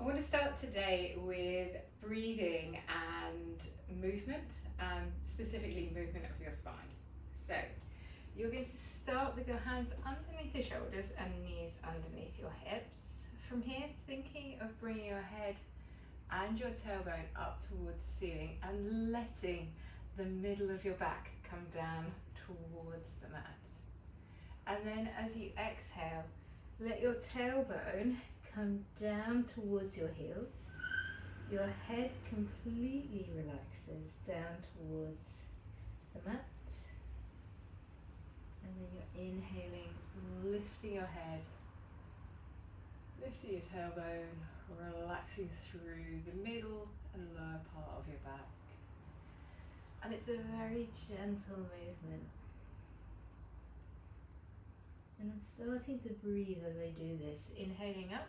want to start today with breathing and movement, specifically movement of your spine. So you're going to start with your hands underneath your shoulders and knees underneath your hips. From here, thinking of bringing your head and your tailbone up towards the ceiling and letting the middle of your back come down towards the mat. And then as you exhale, let your tailbone come down towards your heels. Your head completely relaxes down towards the mat. And then you're inhaling, lifting your head, lifting your tailbone, relaxing through the middle and lower part of your back. And it's a very gentle movement. And I'm starting to breathe as I do this, inhaling up,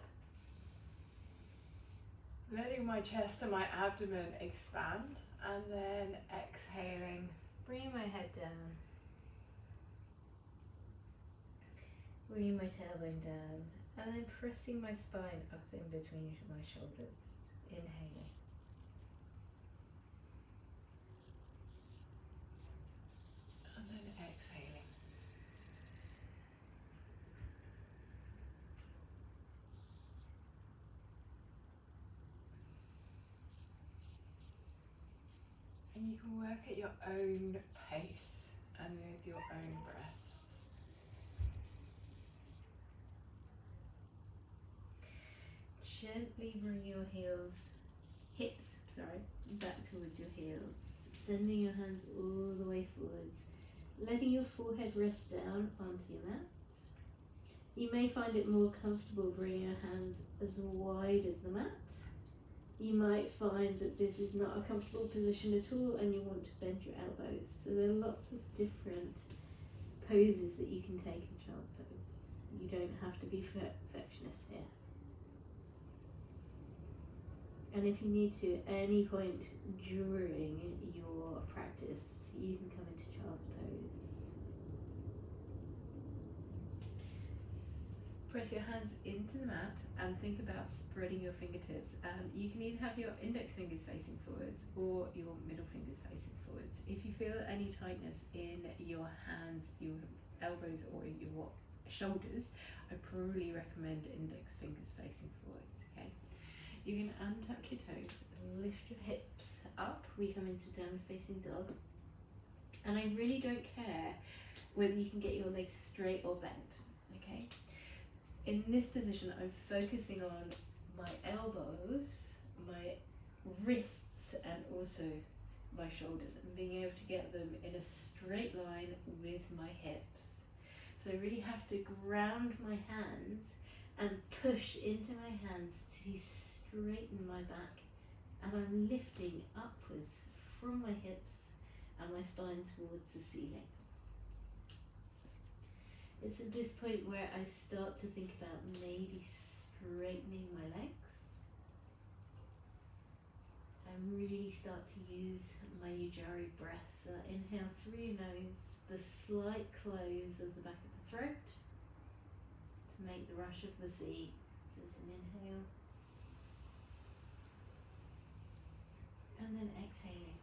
letting my chest and my abdomen expand, and then exhaling, bringing my head down, bringing my tailbone down, and then pressing my spine up in between my shoulders, inhaling. And then exhaling. And you can work at your own pace and with your own breath. Gently bring your hips, back towards your heels. Sending your hands all the way forwards. Letting your forehead rest down onto your mat. You may find it more comfortable bringing your hands as wide as the mat. You might find that this is not a comfortable position at all and you want to bend your elbows. So there are lots of different poses that you can take in child's pose. You don't have to be perfectionist here. And if you need to, at any point during your practice, you can come into child's pose. Press your hands into the mat and think about spreading your fingertips. You can either have your index fingers facing forwards or your middle fingers facing forwards. If you feel any tightness in your hands, your elbows or your shoulders, I probably recommend index fingers facing forwards, okay? You can untuck your toes, lift your hips up. We come into downward facing dog. And I really don't care whether you can get your legs straight or bent, okay? In this position, I'm focusing on my elbows, my wrists, and also my shoulders, and being able to get them in a straight line with my hips. So I really have to ground my hands and push into my hands to straighten my back. And I'm lifting upwards from my hips and my spine towards the ceiling. It's at this point where I start to think about maybe straightening my legs and really start to use my Ujjayi breath. So inhale through your nose, the slight close of the back of the throat to make the rush of the sea. So it's an inhale and then exhaling.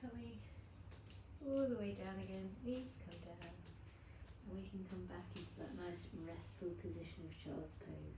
Coming all the way down again, knees come down, and we can come back into that nice restful position of child's pose.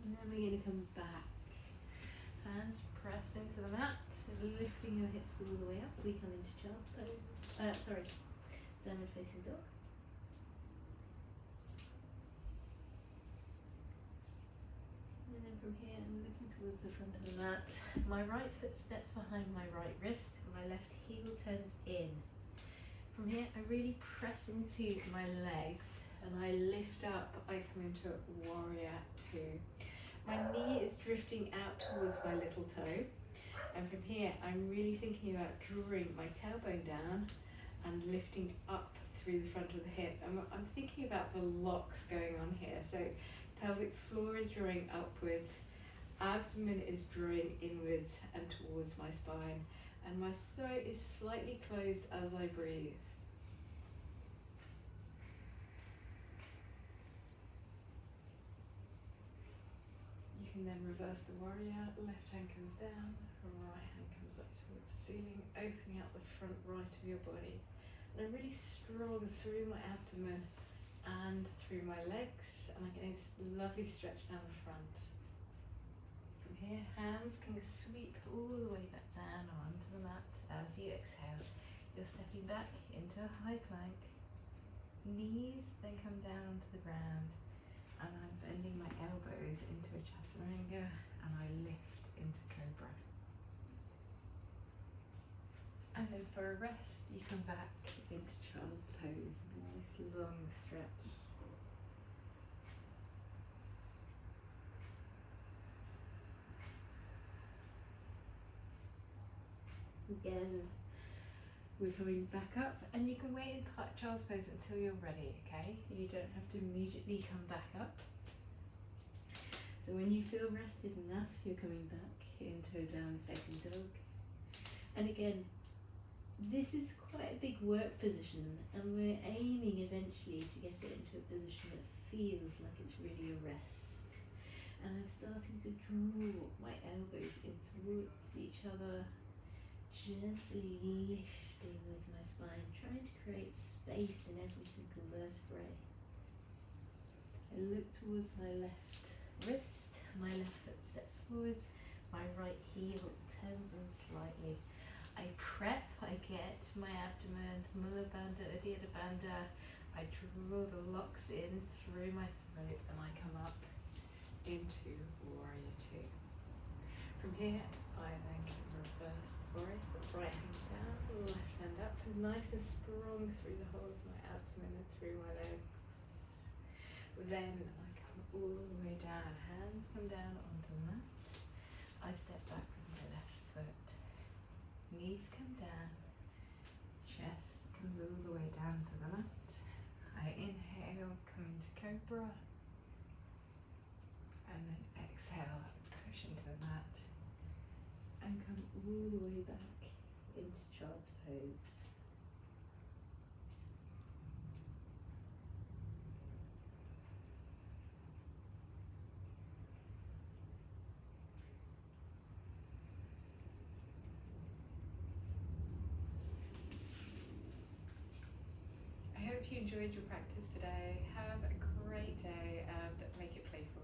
And then we're going to come back. Hands pressing to the mat, lifting your hips all the way up. We come into child's pose. Downward facing dog. from here, I'm looking towards the front of the mat. My right foot steps behind my right wrist, my left heel turns in. From here, I really press into my legs and I lift up, I come into warrior two. My knee is drifting out towards my little toe. And from here, I'm really thinking about drawing my tailbone down and lifting up through the front of the hip. I'm thinking about the locks going on here. So pelvic floor is drawing upwards, abdomen is drawing inwards and towards my spine, and my throat is slightly closed as I breathe. You can then reverse the warrior, left hand comes down, right hand comes up towards the ceiling, opening out the front right of your body. And I'm really strong through my abdomen and through my legs, and I get this lovely stretch down the front. From here, hands can sweep all the way back down onto the mat. As you exhale, you're stepping back into a high plank. Knees then come down onto the ground, and I'm bending my elbows into a Chaturanga, and I lift into Cobra. And then for a rest, you come back into Child's Pose, a nice long stretch. Again, we're coming back up, and you can wait in Child's Pose until you're ready, okay? You don't have to immediately come back up. So when you feel rested enough, you're coming back into a down facing dog. And again, this is quite a big work position, and we're aiming eventually to get it into a position that feels like it's really a rest. And I'm starting to draw my elbows in towards each other, gently lifting with my spine, trying to create space in every single vertebrae. I look towards my left wrist, my left foot steps forwards, my right heel turns in slightly. I prep, I get my abdomen, Mula Bandha, Uddiyana Bandha, I draw the locks in through my throat, and I come up into Warrior Two. From here, I then can reverse the warrior, right hand down, left hand up, nice and strong through the whole of my abdomen and through my legs. Then I come all the way down, hands come down onto the mat. I step back with my left foot. Knees come down, chest comes all the way down to the mat. I inhale, come into Cobra, and then exhale, push into the mat, and come all the way back into Child's Pose. I hope you enjoyed your practice today. Have a great day and make it playful.